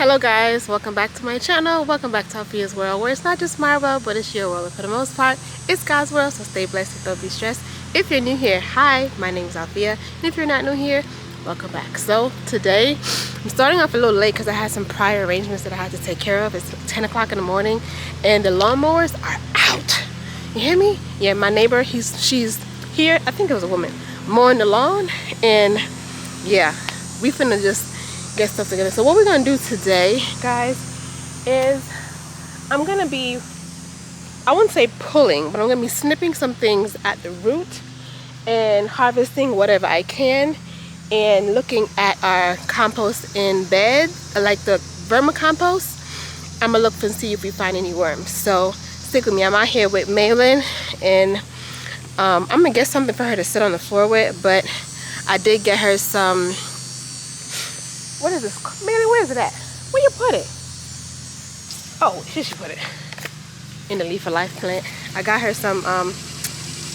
Hello guys, welcome back to my channel. Welcome back to Alfia's World, where it's not just my world, but it's your world. And for the most part, it's God's world, so stay blessed and don't be stressed. If you're new here, hi, my name is Alfia. And if you're not new here, welcome back. So today, I'm starting off a little late because I had some prior arrangements that I had to take care of. It's 10 o'clock in the morning and the lawnmowers are out. You hear me? Yeah, my neighbor, she's here, I think it was a woman, mowing the lawn. And yeah, we finna just get stuff together. So what we're gonna do today, guys, is I'm gonna be, I wouldn't say pulling, but I'm gonna be snipping some things at the root and harvesting whatever I can, and looking at our compost in bed, like the vermicompost. I'm gonna look and see if we find any worms. So stick with me. I'm out here with Malin, and I'm gonna get something for her to sit on the floor with, but I did get her some, what is this? Mary, where is it at? Where you put it? Oh, here she put it. In the Leaf of Life plant. I got her some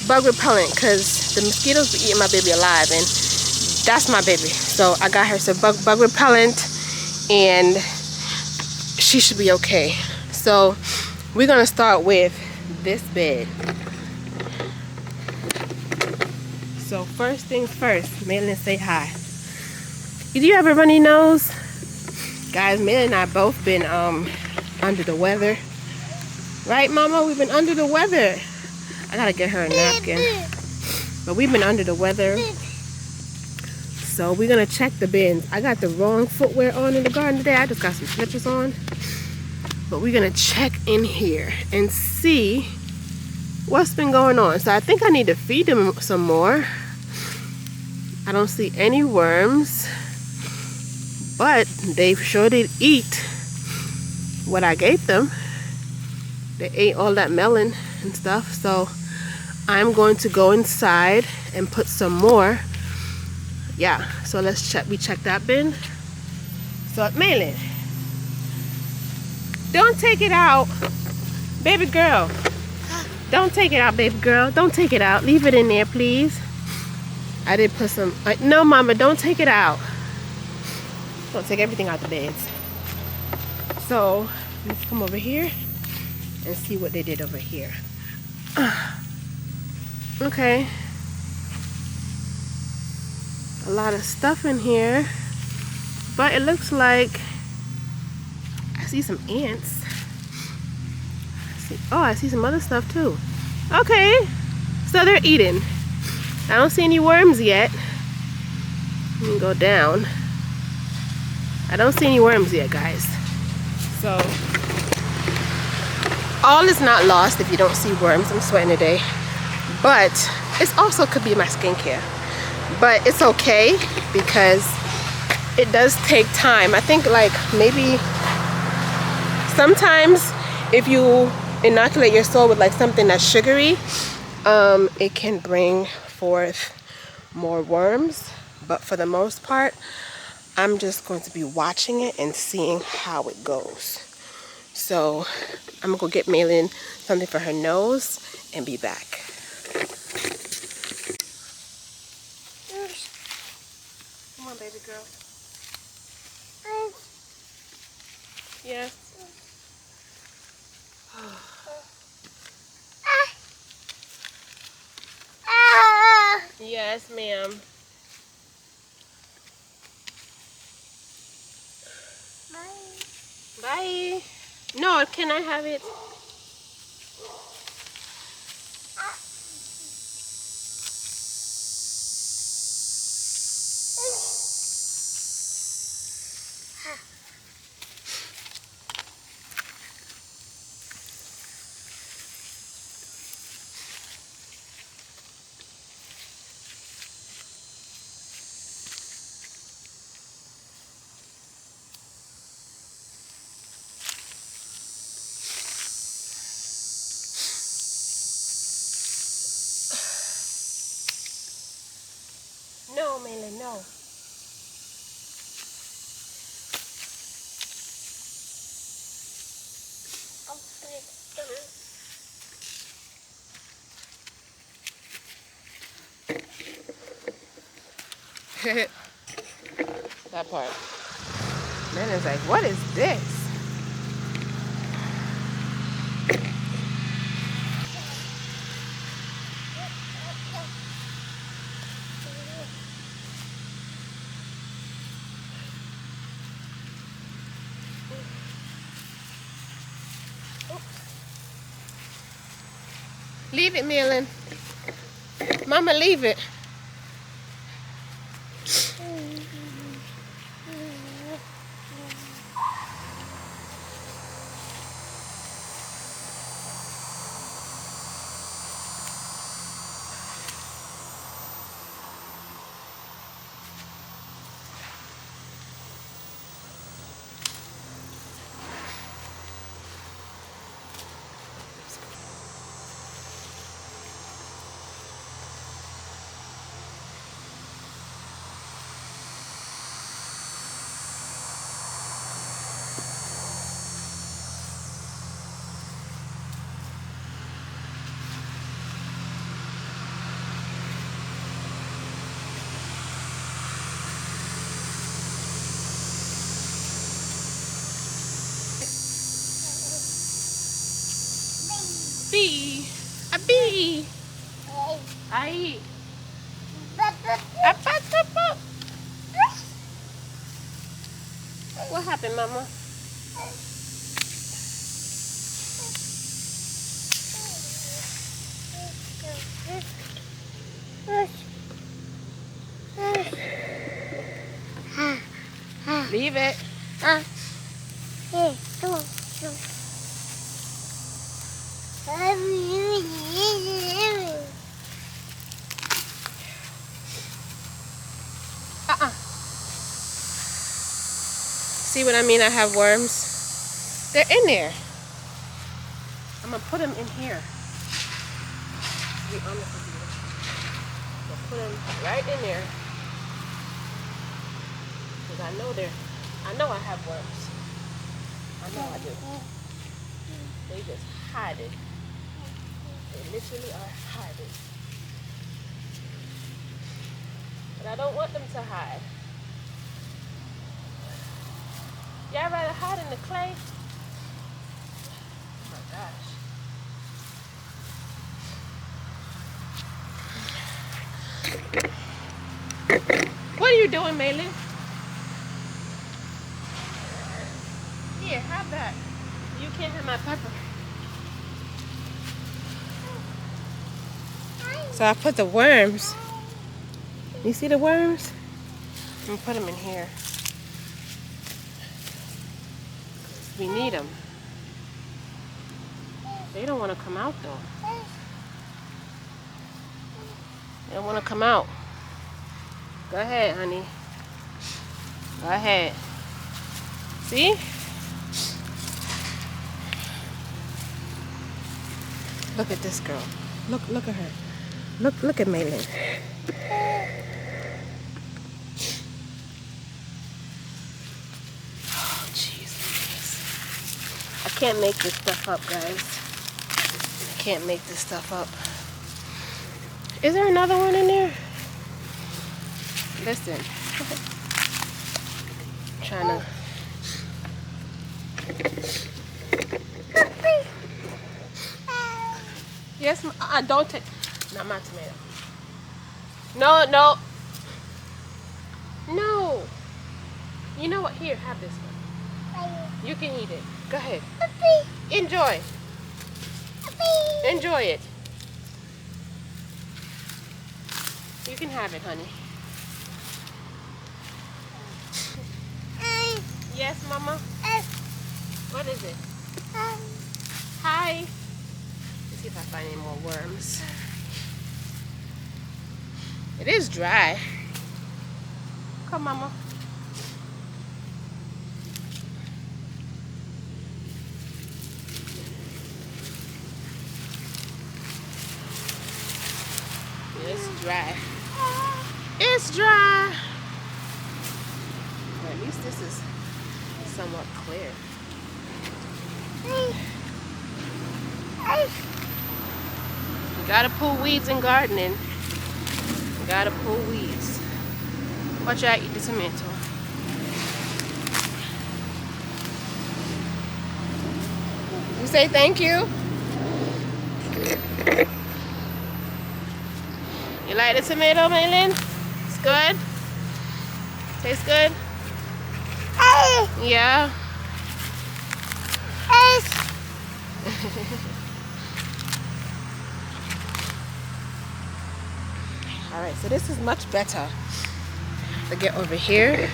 bug repellent because the mosquitoes be eating my baby alive, and that's my baby. So I got her some bug repellent, and she should be okay. So we're gonna start with this bed. So first things first, Malin, say hi. Do you have a runny nose? Guys, Malin and I both been under the weather. Right, Mama? We've been under the weather. I gotta get her a napkin. But we've been under the weather. So we're gonna check the bins. I got the wrong footwear on in the garden today. I just got some slippers on. But we're gonna check in here and see what's been going on. So I think I need to feed them some more. I don't see any worms, but they sure did eat what I gave them. They ate all that melon and stuff. So I'm going to go inside and put some more. Yeah, so let's check. We check that bin. So Malin, don't take it out, baby girl. Don't take it out, baby girl. Don't take it out. Leave it in there, please. I did put some. No, Mama, don't take it out. Don't take everything out the beds. So let's come over here and see what they did over here. Okay. A lot of stuff in here, but it looks like I see some ants. Oh, I see some other stuff too. Okay, so they're eating. I don't see any worms yet. Let me go down. I don't see any worms yet, guys. So all is not lost if you don't see worms. I'm sweating today, but it also could be my skincare. But it's okay because it does take time. I think like maybe sometimes if you inoculate your soil with like something that's sugary, it can bring forth more worms. But for the most part, I'm just going to be watching it and seeing how it goes. So I'm gonna go get Malin something for her nose and be back. Come on, baby girl. Yes. Yes, ma'am. Bye. No, can I have it? No, Malin, no. That part. Man is like, what is this? Leave it, Millen. Mama, leave it. Bee. A bee. Aí. What happened, Mama? Leave it. See what I mean? I have worms. They're in there. I'm gonna put them in here. To be honest with you, I'm gonna put them right in there because I know I have worms. I know I do. They just hide it. They literally are hiding. But I don't want them to hide. Y'all rather hide in the clay? Oh my gosh. What are you doing, Maylin? Here, have that. You can't have my pepper. So I put the worms. You see the worms? I'm gonna put them in here. We need them. They don't want to come out though. They don't want to come out. Go ahead, honey. Go ahead. See? Look at this girl. Look at her. Look at Maylin. Oh, Jesus. I can't make this stuff up, guys. I can't make this stuff up. Is there another one in there? Listen. I'm trying to... Yes, don't take... Not my tomato. No, no. No. You know what? Here, have this one. You can eat it. Go ahead. Enjoy. Enjoy it. You can have it, honey. Yes, Mama? What is it? Hi. Let's see if I find any more worms. It is dry. Come, Mama. It's dry. It's dry. But at least this is somewhat clear. You gotta pull weeds in gardening. You gotta pull weeds. Watch out, eat the tomato. You say thank you? You like the tomato, Maylin? It's good? Tastes good? Yeah. Alright, so this is much better. To get over here.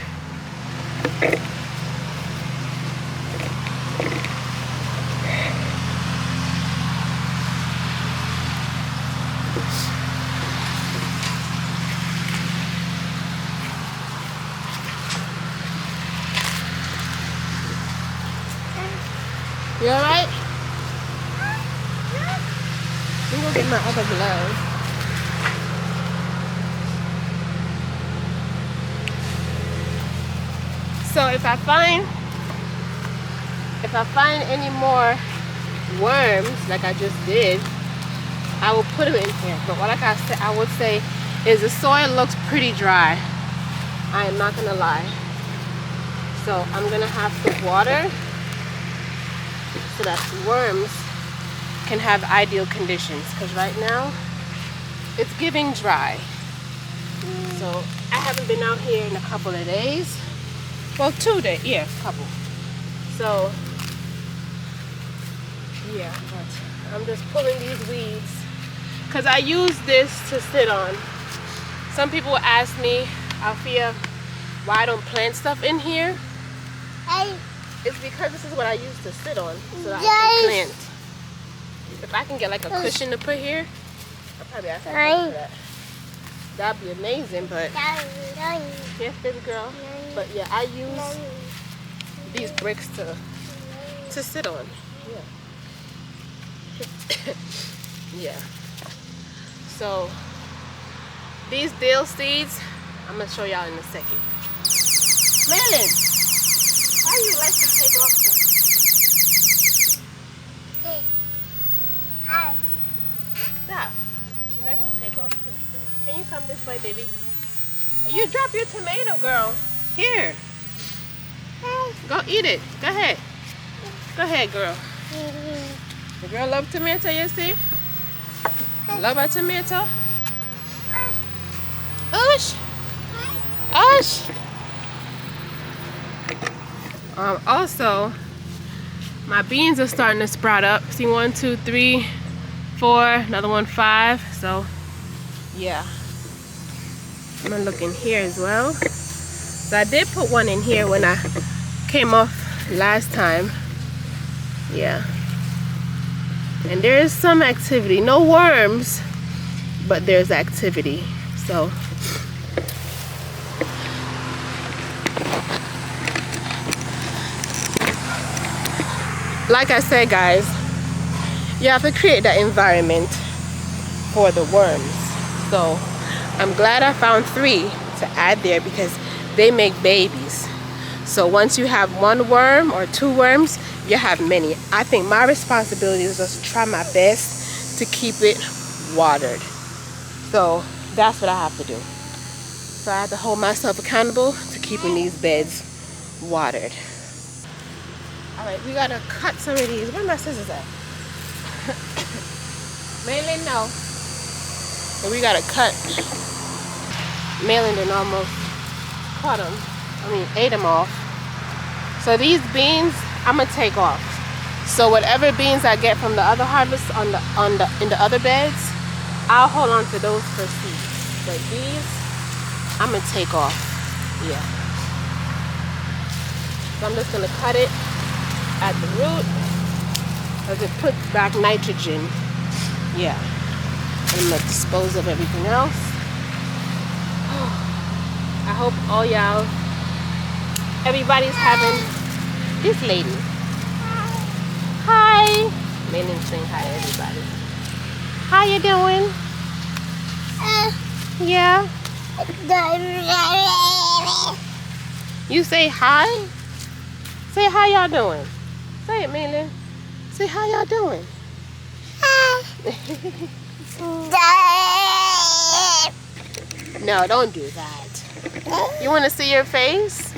You alright? I'm gonna get my other glove. So if I find any more worms like I just did, I will put them in here. But what I would say is the soil looks pretty dry. I am not gonna lie. So I'm gonna have to water so that the worms can have ideal conditions, because right now it's giving dry. So I haven't been out here in a couple of days. Well, 2 days, yeah, a couple. So yeah, but I'm just pulling these weeds because I use this to sit on. Some people ask me, Alfia, why I don't plant stuff in here. It's because this is what I use to sit on, so that I can plant. If I can get like a cushion to put here, I'll probably ask for that. That'd be amazing, but yes, baby girl. But yeah, I use these bricks to sit on. Yeah. Yeah. So these dill seeds, I'm gonna show y'all in a second. Maylin, how do you like to take off the... Stop. She likes to take off this. Can you come this way, baby? You drop your tomato, girl. Here. Go eat it. Go ahead. Go ahead, girl. The girl love tomato, you see? Love a tomato? Ush. Ush. Also, my beans are starting to sprout up. See, 1, 2, 3, 4, another one, 5. So, yeah. I'm gonna look in here as well. So I did put one in here when I came off last time. Yeah. And there is some activity. No worms, but there's activity. So like I said, guys, you have to create that environment for the worms. So I'm glad I found 3 to add there because they make babies. So once you have 1 worm or 2 worms, you have many. I think my responsibility is just try my best to keep it watered. So that's what I have to do. So I have to hold myself accountable to keeping these beds watered. Alright, we gotta cut some of these. Where are my scissors at? Maylin, no. But we gotta cut. Maylin done almost cut them. Ate them off. So these beans, I'm gonna take off. So whatever beans I get from the other harvest in the other beds, I'll hold on to those for seeds. But these, I'm gonna take off. Yeah. So I'm just gonna cut it at the root because it puts back nitrogen. Yeah. I'm gonna dispose of everything else. I hope all y'all, everybody's having this lady. Hi. Maylin's saying hi to everybody. How you doing? Yeah. You say hi? Say how y'all doing. Say it, Maylin. Say how y'all doing. No, don't do that. You want to see your face?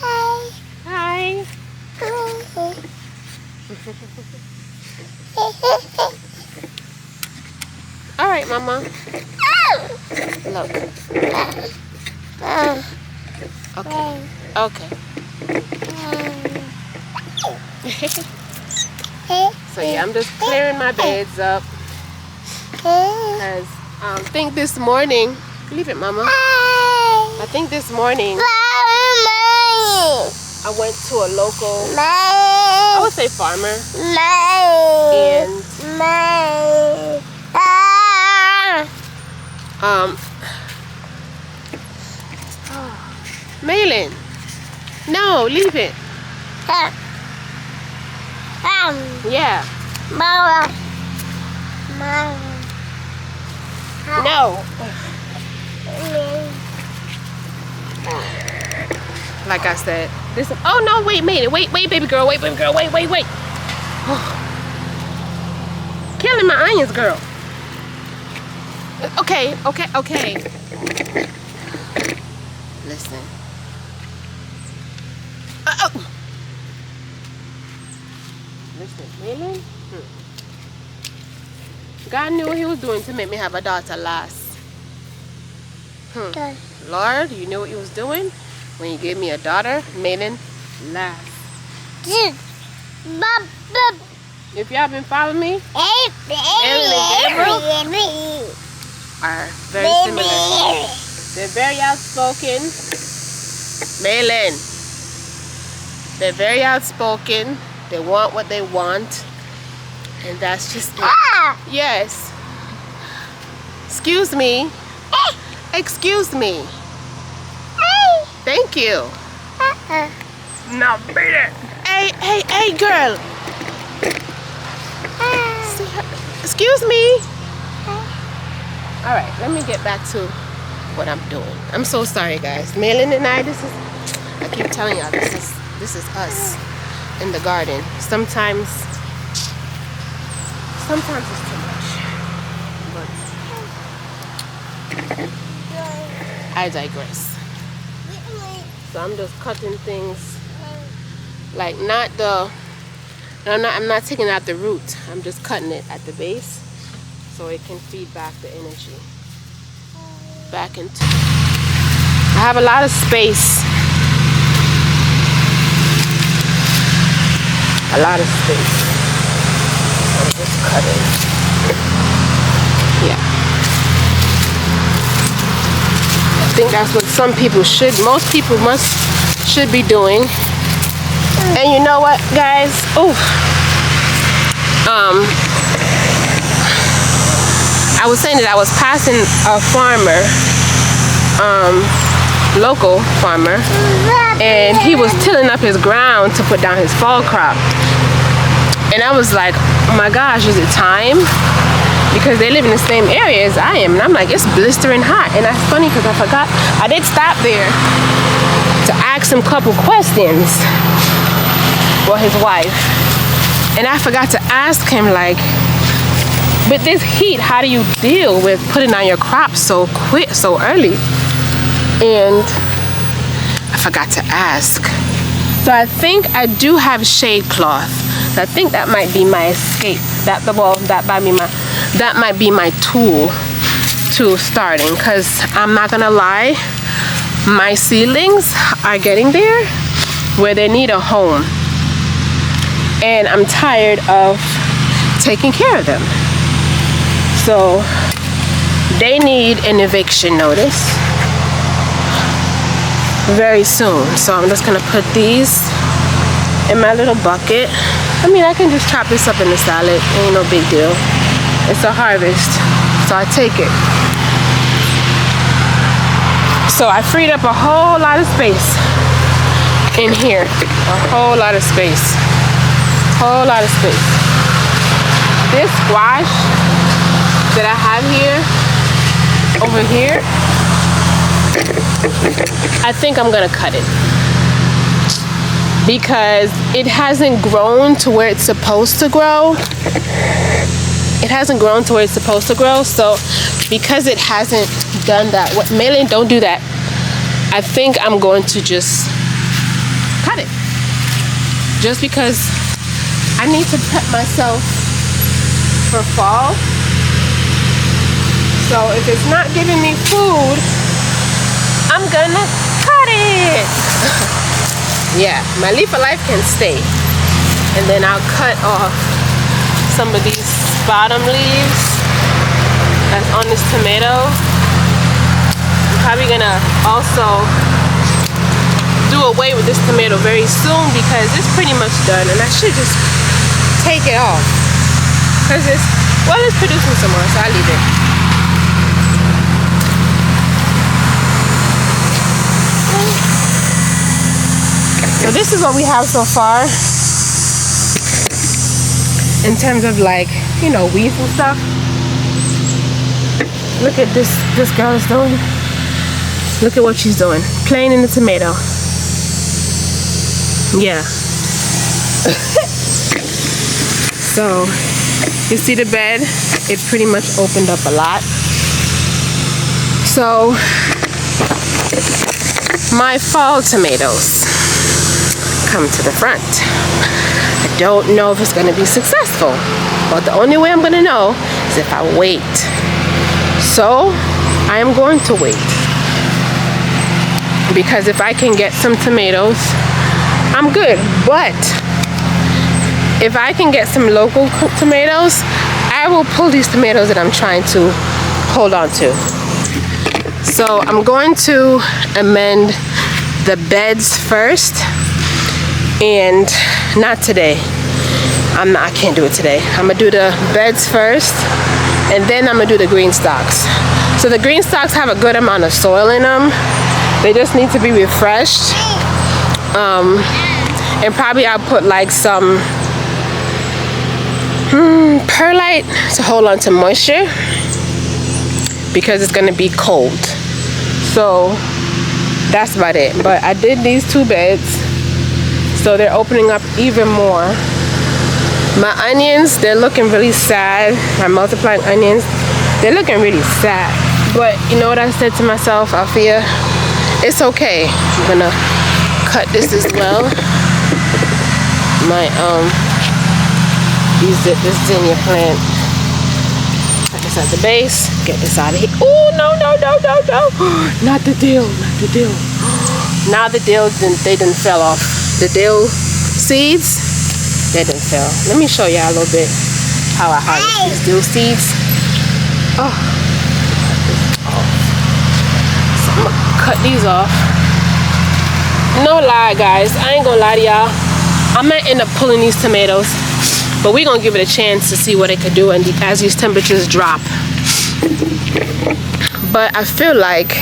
Hi. Hi. All right, Mama. Look. Okay. Okay. So yeah, I'm just clearing my beds up. Because I think this morning, leave it, Mama. I think this morning I went to a local, I would say farmer, and Malin, no, leave it. Yeah. No. Like I said, this. Oh no! Wait, Malin. Wait, baby girl. Wait, baby girl. Wait. Killing my onions, girl. Okay. Listen. Listen, Malin. God knew what he was doing to make me have a daughter last. Lord, you knew what he was doing when you gave me a daughter, Malin, last. If y'all been following me, Malin and Gabriel are very similar. They're very outspoken. Malin. They're very outspoken. They want what they want. And that's just it. Yes. Excuse me. Excuse me. Thank you. Now beat it. Hey, girl. Excuse me. All right, let me get back to what I'm doing. I'm so sorry, guys. Malin and I keep telling y'all, this is us in the garden. Sometimes it's too much. But I digress. So I'm just cutting things, like I'm not taking out the root. I'm just cutting it at the base so it can feed back the energy back into. I have a lot of space. A lot of space. I'm just cutting. Yeah. I think that's what most people should be doing. And you know what, guys? I was saying that I was passing a farmer, local farmer, and he was tilling up his ground to put down his fall crop. And I was like, oh my gosh, is it time? Because they live in the same area as I am. And I'm like, it's blistering hot. And that's funny because I forgot. I did stop there to ask him a couple questions. Well, his wife. And I forgot to ask him, like, with this heat, how do you deal with putting on your crops so quick, so early? And I forgot to ask. So I think I do have shade cloth. I think that might be my escape. That might be my tool to starting, because I'm not gonna lie, my seedlings are getting there where they need a home, and I'm tired of taking care of them. So they need an eviction notice very soon. So I'm just gonna put these in my little bucket. I mean, I can just chop this up in the salad, ain't no big deal. It's a harvest, so I take it. So I freed up a whole lot of space in here. A whole lot of space. Whole lot of space. This squash that I have here, over here, I think I'm gonna cut it. Because it hasn't grown to where it's supposed to grow. It hasn't grown to where it's supposed to grow. So because it hasn't done that, Malin, don't do that. I think I'm going to just cut it. Just because I need to prep myself for fall. So if it's not giving me food, I'm gonna cut it. Yeah, my leaf of life can stay. And then I'll cut off some of these bottom leaves that's on this tomato. I'm probably gonna also do away with this tomato very soon because it's pretty much done, and I should just take it off because it's producing some more, so I leave it. So this is what we have so far in terms of, like, you know, weeds and stuff. Look at this girl is doing. Look at what she's doing. Playing in the tomato. Yeah. So you see the bed? It pretty much opened up a lot. So my fall tomatoes come to the front. I don't know if it's going to be successful, but the only way I'm going to know is if I wait. So I am going to wait, because if I can get some tomatoes, I'm good. But if I can get some local tomatoes, I will pull these tomatoes that I'm trying to hold on to. So I'm going to amend the beds first. And not today. I can't do it today. I'm gonna do the beds first, and then I'm gonna do the green stalks. So the green stalks have a good amount of soil in them. They just need to be refreshed. And probably I'll put like some perlite to hold on to moisture because it's gonna be cold. So that's about it. But I did these 2 beds. So they're opening up even more. My onions, they're looking really sad. My multiplying onions, they're looking really sad. But you know what I said to myself, Althea? It's okay. I'm gonna cut this as well. My this zinnia plant. Cut this at the base. Get this out of here. Oh no. Not the dill. Now the dill they didn't fell off. The dill seeds, they didn't fail. Let me show y'all a little bit how I harvest these dill seeds. Oh, so I'm gonna cut these off. No lie, guys, I ain't gonna lie to y'all. I might end up pulling these tomatoes, but we're gonna give it a chance to see what it could do as these temperatures drop. But I feel like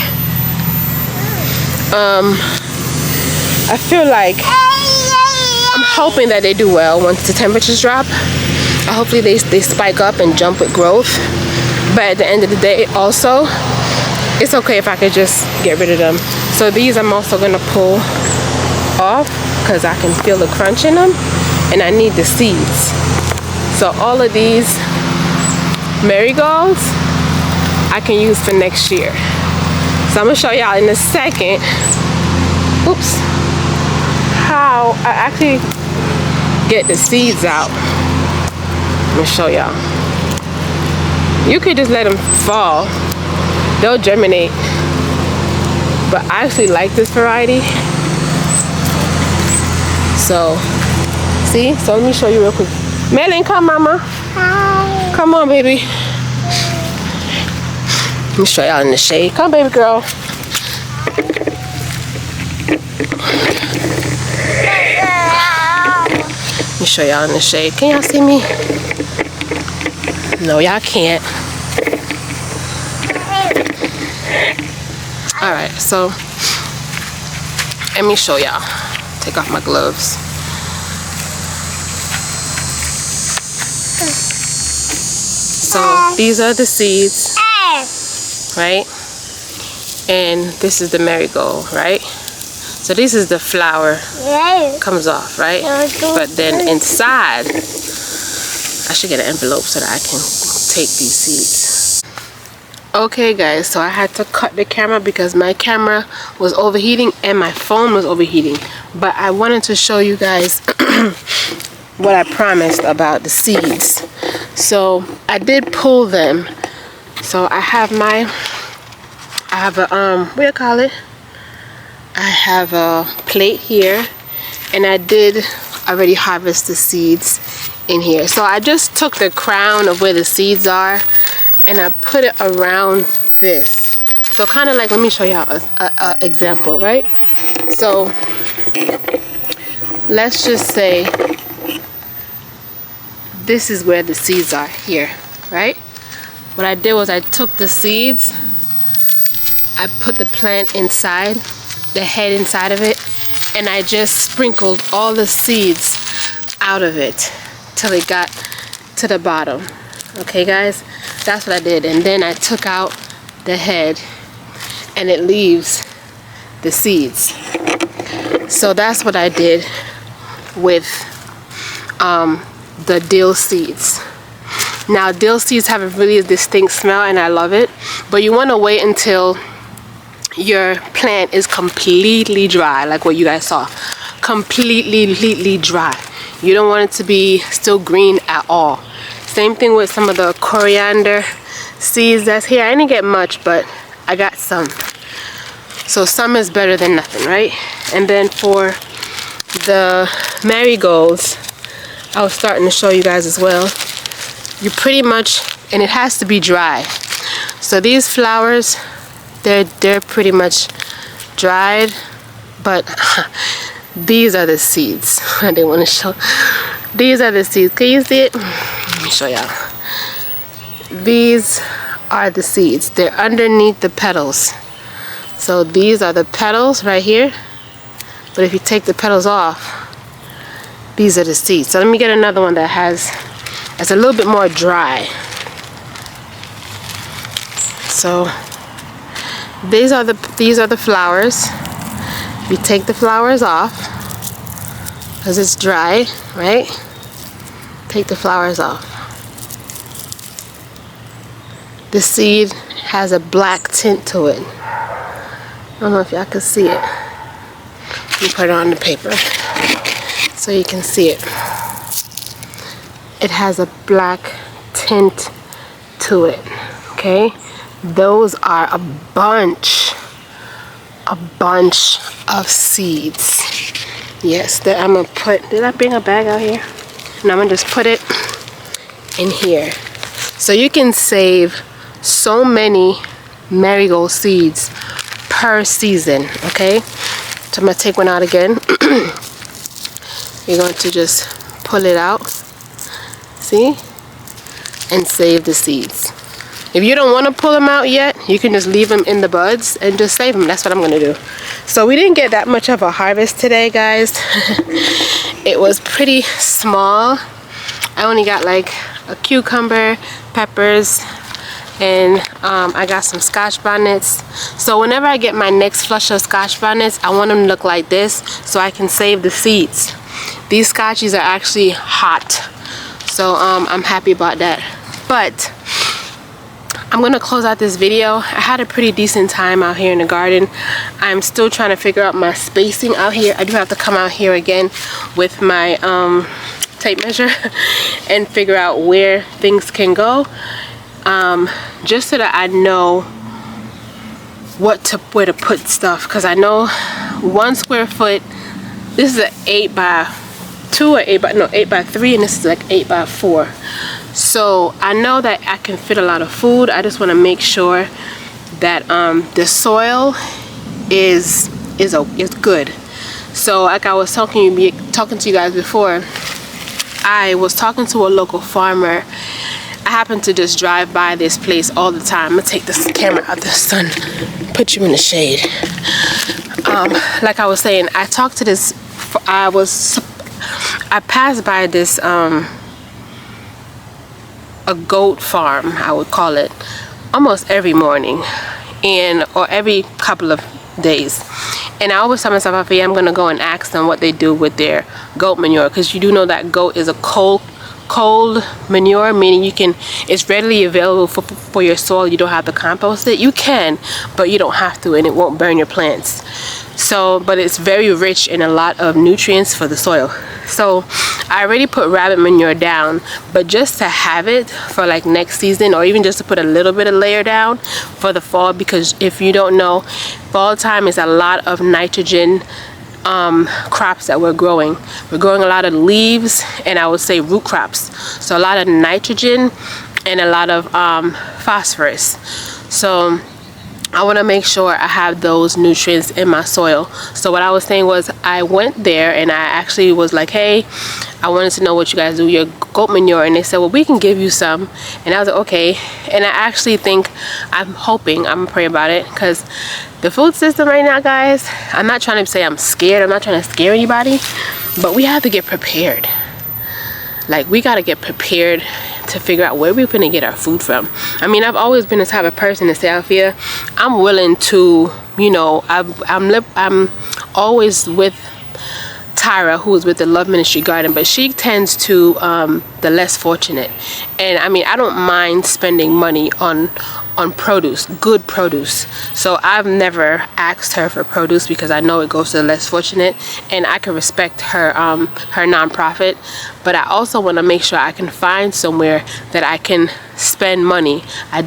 I'm hoping that they do well once the temperatures drop. Hopefully they spike up and jump with growth. But at the end of the day also, it's okay if I could just get rid of them. So these I'm also going to pull off because I can feel the crunch in them, and I need the seeds. So all of these marigolds I can use for next year. So I'm going to show y'all in a second, oops, how I actually get the seeds out. Let me show y'all. You could just let them fall. They'll germinate. But I actually like this variety. So, see? So let me show you real quick. Melon, come, mama. Hi. Come on, baby. Let me show y'all in the shade. Come, baby girl. Let me show y'all in the shade. Can y'all see me? No, y'all can't. Alright, so let me show y'all. Take off my gloves. So these are the seeds, right? And this is the marigold, right? So this is the flower, comes off, right? But then inside, I should get an envelope so that I can take these seeds. Okay guys, so I had to cut the camera because my camera was overheating and my phone was overheating. But I wanted to show you guys what I promised about the seeds. So I did pull them. So I have a what do you call it? I have a plate here, and I did already harvest the seeds in here. So I just took the crown of where the seeds are and I put it around this. So kind of like, let me show you an example, right? So let's just say this is where the seeds are here, right? What I did was I took the seeds, I put the plant inside, the head inside of it, and I just sprinkled all the seeds out of it till it got to the bottom. Okay guys, that's what I did. And then I took out the head and it leaves the seeds. So that's what I did with the dill seeds. Now dill seeds have a really distinct smell and I love it, but you want to wait until your plant is completely dry, like what you guys saw. Completely dry. You don't want it to be still green at all. Same thing with some of the coriander seeds that's here. I didn't get much, but I got some. So some is better than nothing, right? And then for the marigolds, I was starting to show you guys as well. You pretty much, and it has to be dry. So these flowers, they're pretty much dried, but these are the seeds. I didn't want to show. These are the seeds. Can you see it? Let me show y'all. These are the seeds. They're underneath the petals. So these are the petals right here. But if you take the petals off, these are the seeds. So let me get another one that's a little bit more dry. So these are the flowers. You take the flowers off because it's dry, right? Take the flowers off. The seed has a black tint to it. I don't know if y'all can see it. Let me put it on the paper so you can see it. It has a black tint to it, okay? Those are a bunch of seeds. Yes, that I'm gonna put, did I bring a bag out here? And I'm gonna just put it in here. So you can save so many marigold seeds per season, okay? So I'm gonna take one out again. You're going to just pull it out, see? And save the seeds. If you don't want to pull them out yet, you can just leave them in the buds and just save them. That's what I'm going to do. So we didn't get that much of a harvest today, guys. It was pretty small. I only got like a cucumber, peppers, and I got some scotch bonnets. So whenever I get my next flush of scotch bonnets, I want them to look like this so I can save the seeds. These scotchies are actually hot. So I'm happy about that. But I'm gonna close out this video. I had a pretty decent time out here in the garden. I'm still trying to figure out my spacing out here. I do have to come out here again with my tape measure and figure out where things can go, just so that I know where to put stuff, because I know 1 square foot, this is an 8 by 2 or 8 by 3, and this is like 8 by 4. So I know that I can fit a lot of food. I just want to make sure that the soil is good. So like I was talking to you guys before, I was talking to a local farmer. I happen to just drive by this place all the time. I'm gonna take this camera out the sun, put you in the shade. Like I was saying, I talked to this, I passed by this a goat farm, I would call it, almost every morning, or every couple of days. And I always tell myself, I'm gonna go and ask them what they do with their goat manure, because you do know that goat is a cold manure, meaning it's readily available for your soil. You don't have to compost it. You can, but you don't have to, and it won't burn your plants. So, but it's very rich in a lot of nutrients for the soil. So I already put rabbit manure down, but just to have it for like next season, or even just to put a little bit of layer down for the fall, because if you don't know, fall time is a lot of nitrogen crops that we're growing. We're growing a lot of leaves, and I would say root crops. So a lot of nitrogen and a lot of phosphorus. So I want to make sure I have those nutrients in my soil. So what I was saying was, I went there and I actually was like, hey, I wanted to know what you guys do, your goat manure. And they said, well, we can give you some. And I was like, okay. And I actually think, I'm hoping, I'm gonna pray about it, because the food system right now, guys, I'm not trying to say I'm scared, I'm not trying to scare anybody, but we have to get prepared. Like, we got to get prepared to figure out where we're going to get our food from. I mean, I've always been the type of person to say, Althea, I'm willing to, you know, I'm always with Tyra, who is with the Love Ministry Garden, but she tends to the less fortunate. And I mean, I don't mind spending money on produce, good produce. So I've never asked her for produce because I know it goes to the less fortunate, and I can respect her her nonprofit. But I also want to make sure I can find somewhere that I can spend money. I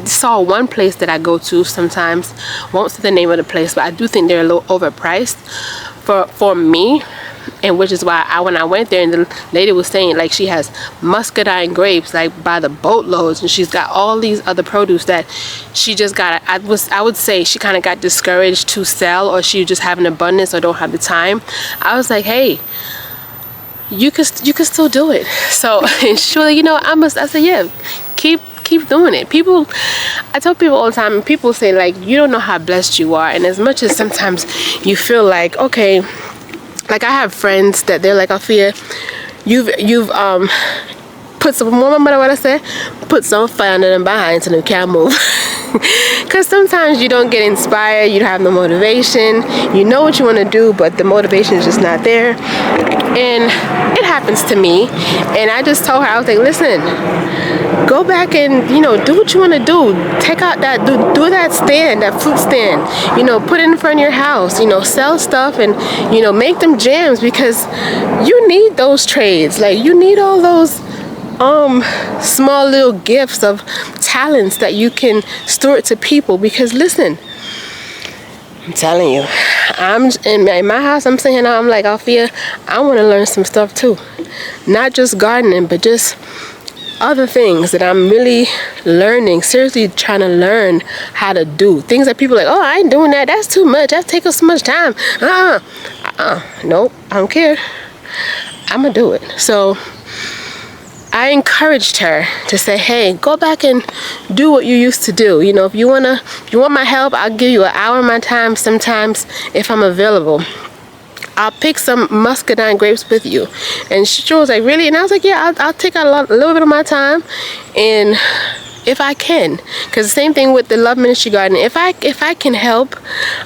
saw one place that I go to sometimes, won't say the name of the place, but I do think they're a little overpriced for me. And which is why when I went there, and the lady was saying, like, she has muscadine grapes like by the boatloads, and she's got all these other produce that she just got. I would say she kind of got discouraged to sell, or she just have an abundance or don't have the time. I was like, hey, you could still do it. So, and she was like, you know, I said, yeah, keep doing it. People, I tell people all the time, and people say, like, you don't know how blessed you are. And as much as sometimes you feel like, okay, like, I have friends that they're like, Althea, you've put some, what I said, put some fire under them behind so they can't move. Because sometimes you don't get inspired, you don't have no motivation, you know what you want to do, but the motivation is just not there. And it happens to me. And I just told her, I was like, listen, go back and, you know, do what you want to do. Take out that, do that stand, that fruit stand, you know, put it in front of your house, you know, sell stuff, and, you know, make them jams, because you need those trades. Like, you need all those small little gifts of talents that you can steward to people. Because listen, I'm telling you, I'm in my house, I'm saying, I'm like, Althea, I want to learn some stuff too, not just gardening, but just other things that I'm really learning, seriously trying to learn how to do things that people are like, oh, I ain't doing that, that's too much, that's taking so much time. Nope, I don't care, I'm gonna do it. So I encouraged her to say, hey, go back and do what you used to do. You know, if you want my help, I'll give you an hour of my time sometimes if I'm available. I'll pick some muscadine grapes with you. And she was like, really? And I was like, yeah, I'll take out a little bit of my time, and if I can, because the same thing with the Love Ministry Garden, if I can help,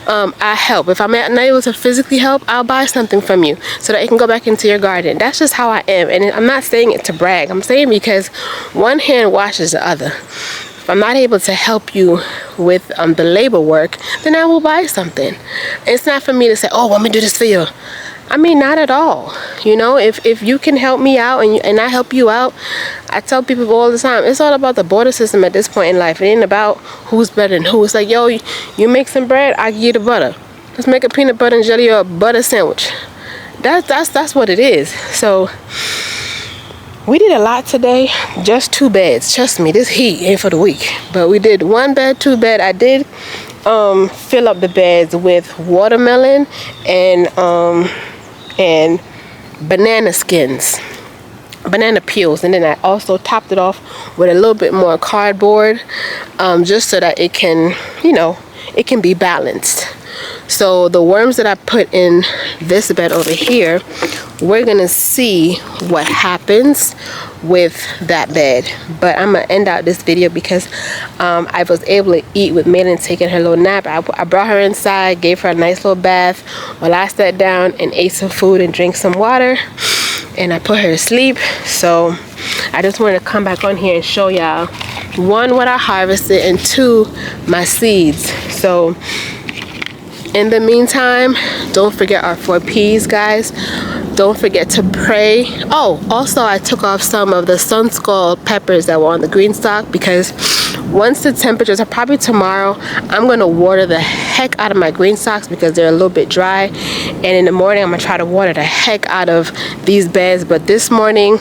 I help. If I'm not able to physically help, I'll buy something from you so that it can go back into your garden. That's just how I am. And I'm not saying it to brag, I'm saying because one hand washes the other. If I'm not able to help you with the labor work, then I will buy something. It's not for me to say, oh, let me do this for you. I mean, not at all. You know, if you can help me out and I help you out, I tell people all the time, it's all about the border system at this point in life. It ain't about who's better than who. It's like, yo, you make some bread, I give you the butter. Let's make a peanut butter and jelly or a butter sandwich. That's what it is. So we did a lot today. Just 2 beds. Trust me, this heat ain't for the weak. But we did 1 bed, 2 bed. I did fill up the beds with watermelon and banana skins, banana peels, and then I also topped it off with a little bit more cardboard, just so that it can, you know, it can be balanced. So the worms that I put in this bed over here, we're gonna see what happens with that bed. But I'm gonna end out this video because I was able to eat with Maylin taking her little nap. I brought her inside, gave her a nice little bath while I sat down and ate some food and drank some water, and I put her to sleep. So I just wanted to come back on here and show y'all, 1, what I harvested, and 2, my seeds. So In the meantime, don't forget our 4 P's, guys. Don't forget to pray. Oh, also I took off some of the sun scald peppers that were on the green stalk, because once the temperatures are, probably tomorrow, I'm gonna water the heck out of my green stalks because they're a little bit dry, and in the morning I'm gonna try to water the heck out of these beds. But this morning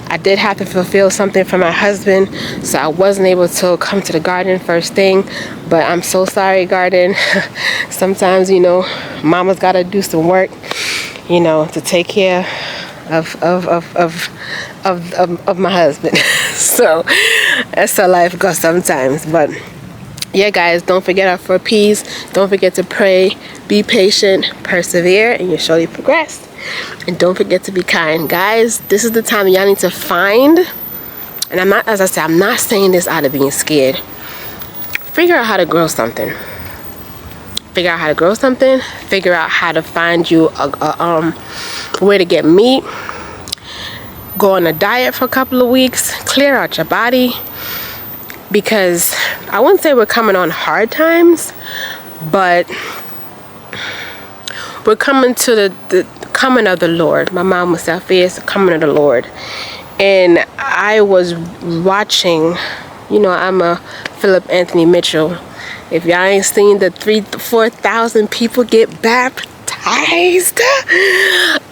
I did have to fulfill something for my husband, so I wasn't able to come to the garden first thing. But I'm so sorry, garden. Sometimes, you know, mama's gotta do some work, you know, to take care of my husband. So that's how life goes sometimes. But yeah, guys, don't forget our 4 P's. Don't forget to pray, be patient, persevere, and you'll surely progress. And don't forget to be kind. Guys, this is the time y'all need to find, and I'm not, as I said, I'm not saying this out of being scared. Figure out how to grow something. Figure out how to grow something. Figure out how to find you where to get meat. Go on a diet for a couple of weeks. Clear out your body. Because I wouldn't say we're coming on hard times, but we're coming to the coming of the Lord. My mom would say, it's the coming of the Lord. And I was watching, you know, I'm a Philip Anthony Mitchell. If y'all ain't seen the 4,000 people get baptized,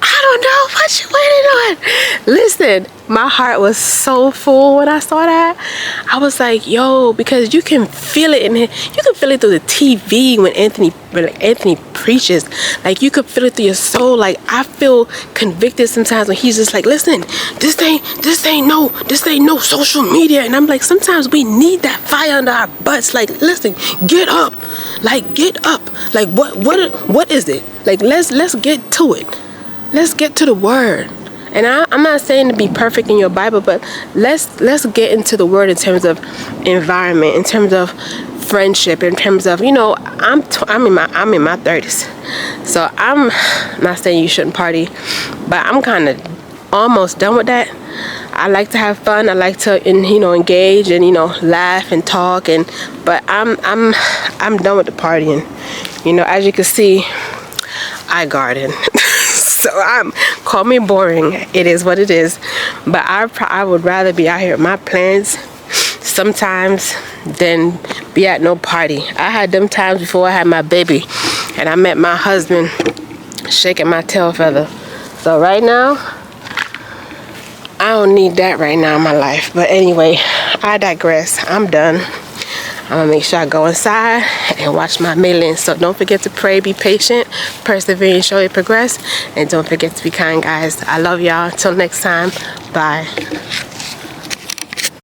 I don't know what you waiting on. Listen, my heart was so full when I saw that. I was like, yo, because you can feel it in here. You can feel it through the TV when Anthony preaches. Like, you could feel it through your soul. Like, I feel convicted sometimes when he's just like, listen, this ain't no social media. And I'm like, sometimes we need that fire under our butts. Like, listen, get up. Like, get up. Like, what is it? Like, let's get to it. Let's get to the word. And I'm not saying to be perfect in your Bible, but let's get into the word in terms of environment, in terms of friendship, in terms of, you know, I'm in my 30s, so I'm not saying you shouldn't party, but I'm kind of almost done with that. I like to have fun. I like to, you know, engage and, you know, laugh and talk, but I'm done with the partying. You know, as you can see, I garden. So call me boring. It is what it is. But I would rather be out here with my plants sometimes than be at no party. I had them times before I had my baby, and I met my husband shaking my tail feather. So right now, I don't need that right now in my life. But anyway, I digress. I'm done. I'm gonna make sure I go inside and watch my millions. So don't forget to pray, be patient, persevere, and show you progress. And don't forget to be kind, guys. I love y'all. Until next time, bye.